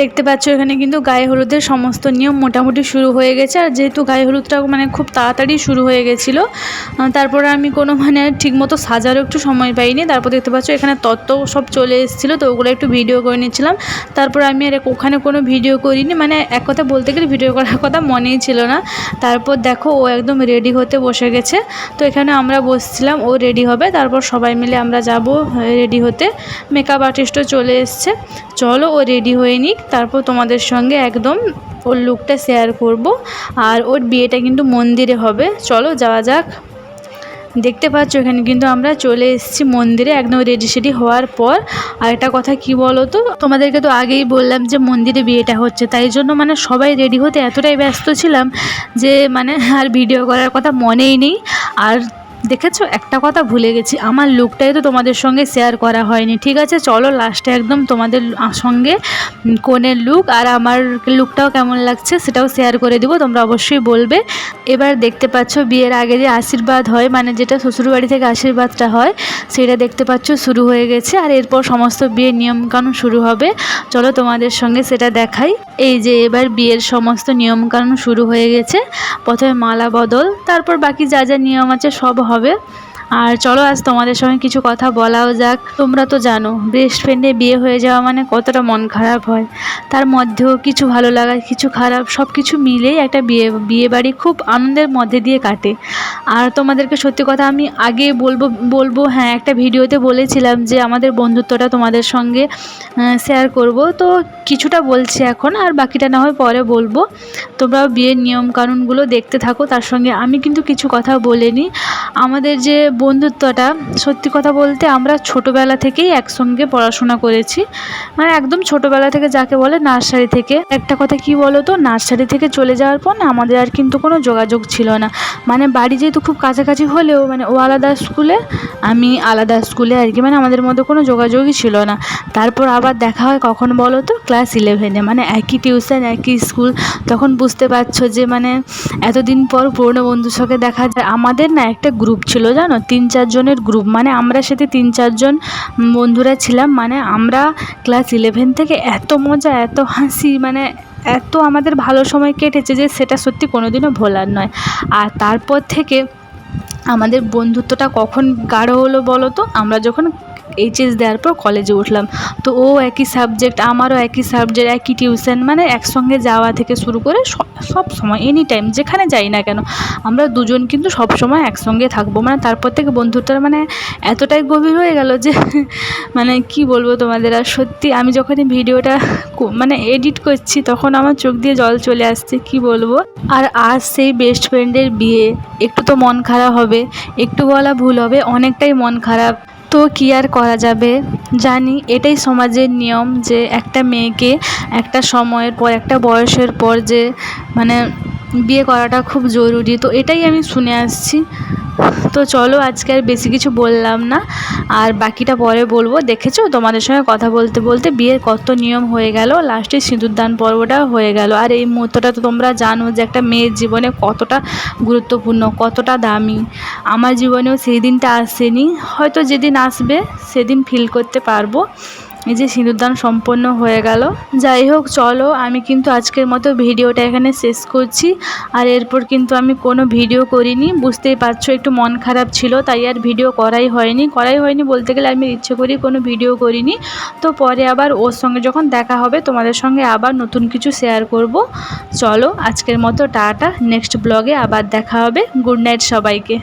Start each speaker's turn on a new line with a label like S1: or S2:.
S1: দেখতে পাচ্ছ এখানে কিন্তু গায়ে হলুদের সমস্ত নিয়ম মোটামুটি শুরু হয়ে গেছে। আর যেহেতু গায়ে হলুদটা মানে খুব তাড়াতাড়ি শুরু হয়ে গেছিলো, তারপরে আমি কোনো মানে ঠিকমতো সাজারও একটু সময় পাইনি। তারপর দেখতে পাচ্ছ এখানে তত্ত্ব সব চলে এসেছিলো, তো ওগুলো একটু ভিডিও করে নিচ্ছিলাম। তারপর আমি আর ওখানে কোনো ভিডিও করিনি, মানে এক কথা বলতে গেলে ভিডিও করার কথা মনেই ছিল না। তারপর দেখো ও একদম রেডি হতে বসে গেছে। তো এখানে আমরা বসছিলাম, ও রেডি হবে, তারপর সবাই মিলে আমরা যাব রেডি হতে। মেকআপ আর্টিস্টও চলে এসছে। চলো ও রেডি হয়ে নিক, তারপর তোমাদের সঙ্গে একদম ওর লুকটা শেয়ার করব। আর ওর বিয়েটা কিন্তু মন্দিরে হবে। চলো যাওয়া যাক। দেখতে পাচ্ছ এখানে কিন্তু আমরা চলে এসেছি মন্দিরে একদম রেডি সেডি হওয়ার পর। আর একটা কথা কি বলো তো, তোমাদেরকে তো আগেই বললাম যে মন্দিরে বিয়েটা হচ্ছে, তাই জন্য মানে সবাই রেডি হতে এতটাই ব্যস্ত ছিলাম যে মানে আর ভিডিও করার কথা মনেই নেই। আর দেখেছো একটা কথা ভুলে গেছি, আমার লুকটাই তো তোমাদের সঙ্গে শেয়ার করা হয়নি। ঠিক আছে, চলো লাস্টে একদম তোমাদের সঙ্গে কনের লুক আর আমার লুকটাও কেমন লাগছে সেটাও শেয়ার করে দিব, তোমরা অবশ্যই বলবে। এবার দেখতে পাচ্ছ বিয়ের আগে যে আশীর্বাদ হয়, মানে যেটা শ্বশুরবাড়ি থেকে আশীর্বাদটা হয়, সেটা দেখতে পাচ্ছ শুরু হয়ে গেছে। আর এরপর সমস্ত বিয়ের নিয়মকানুন শুরু হবে। চলো তোমাদের সঙ্গে সেটা দেখাই। এই যে এবার বিয়ের সমস্ত নিয়মকানুন শুরু হয়ে গেছে। প্রথমে মালা বদল, তারপর বাকি যা যা নিয়ম আছে সব হবে। আর চলো আজ তোমাদের সঙ্গে কিছু কথা বলাও যাক। তোমরা তো জানো বেস্ট ফ্রেন্ডে বিয়ে হয়ে যাওয়া মানে কতটা মন খারাপ হয়, তার মধ্যেও কিছু ভালো লাগা কিছু খারাপ সব কিছু মিলেই একটা বিয়ে বাড়ি খুব আনন্দের মধ্যে দিয়ে কাটে। আর তোমাদেরকে সত্যি কথা আমি আগে বলবো হ্যাঁ, একটা ভিডিওতে বলেছিলাম যে আমাদের বন্ধুত্বটা তোমাদের সঙ্গে শেয়ার করব, তো কিছুটা বলছি এখন, আর বাকিটা না হয় পরে বলবো। তোমরাও বিয়ের নিয়মকানুনগুলো দেখতে থাকো। তার সঙ্গে আমি কিন্তু কিছু কথা বলিনি। আমাদের যে বন্ধুত্বটা, সত্যি কথা বলতে আমরা ছোটোবেলা থেকেই একসঙ্গে পড়াশোনা করেছি, মানে একদম ছোটোবেলা থেকে, যাকে বলে নার্সারি থেকে। একটা কথা কি বলো তো, নার্সারি থেকে চলে যাওয়ার পর না আমাদের আর কিন্তু কোনো যোগাযোগ ছিল না। মানে বাড়ি যেহেতু খুব কাছাকাছি হলেও মানে ও আলাদা স্কুলে আমি আলাদা স্কুলে আর কি, মানে আমাদের মধ্যে কোনো যোগাযোগই ছিল না। তারপর আবার দেখা হয় কখন বলো তো, ক্লাস 11-এ, মানে একই টিউশন একই স্কুল। তখন বুঝতে পারছো যে মানে এতদিন পর পুরনো বন্ধুর সঙ্গে দেখা যায়। আমাদের না একটা গ্রুপ ছিল জানো, 3-4 জনের গ্রুপ, মানে আমরা সাথে 3-4 জন বন্ধুরা ছিলাম। মানে আমরা ক্লাস 11 থেকে এত মজা এত হাসি, মানে এত আমাদের ভালো সময় কেটেছে যে সেটা সত্যি কোনোদিনও ভোলার নয়। আর তারপর থেকে আমাদের বন্ধুত্বটা কখন গাঢ় হলো বলো তো, আমরা যখন এইচএস দেওয়ার পর কলেজে উঠলাম। তো ও একই সাবজেক্ট, আমারও একই সাবজেক্ট, একই টিউশন, মানে একসঙ্গে যাওয়া থেকে শুরু করে সব সময় এনি টাইম যেখানে যাই না কেন আমরা দুজন কিন্তু সব সময় একসঙ্গে থাকবো। মানে তারপর থেকে বন্ধুত্বটা মানে এতটাই গভীর হয়ে গেল যে মানে কি বলবো তোমাদের। আর সত্যি আমি যখন এই ভিডিওটা মানে এডিট করছি তখন আমার চোখ দিয়ে জল চলে আসছে, কি বলবো। আর আজ সেই বেস্ট ফ্রেন্ডের বিয়ে, একটু তো মন খারাপ হবে, একটু বলা ভুল হবে, অনেকটাই মন খারাপ। তো কী আর করা যাবে, জানি এটাই সমাজের নিয়ম যে একটা মেয়েকে একটা সময়ের পর একটা বয়সের পর যে মানে বিয়ে করাটা খুব জরুরি। তো এটাই আমি শুনে আসছি। তো চলো আজকে আর বেশি কিছু বললাম না, আর বাকিটা পরে বলবো। দেখেছো তোমাদের সঙ্গে কথা বলতে বলতে বিয়ের কত নিয়ম হয়ে গেল, লাস্টে সিঁদুরদান পর্বটা হয়ে গেল। আর এই মুহূর্তটা তো তোমরা জানো যে একটা মেয়ের জীবনে কতটা গুরুত্বপূর্ণ, কতটা দামি। আমার জীবনেও সেই দিনটা আসেনি, হয়তো যেদিন আসবে সেদিন ফিল করতে পারবো এই যে সিঁদুরদান সম্পন্ন হয়ে গেল। যাই হোক চলো, আমি কিন্তু আজকের মতো ভিডিওটা এখানে শেষ করছি। আর এরপর কিন্তু আমি কোনো ভিডিও করিনি, বুঝতেই পারছো একটু মন খারাপ ছিল, তাই আর ভিডিও করাই হয়নি বলতে গেলে আমি ইচ্ছে করি কোনো ভিডিও করিনি। তো পরে আবার ওর সঙ্গে যখন দেখা হবে তোমাদের সঙ্গে আবার নতুন কিছু শেয়ার করব। চলো আজকের মতো টাটা, নেক্সট ব্লগে আবার দেখা হবে। গুড নাইট সবাইকে।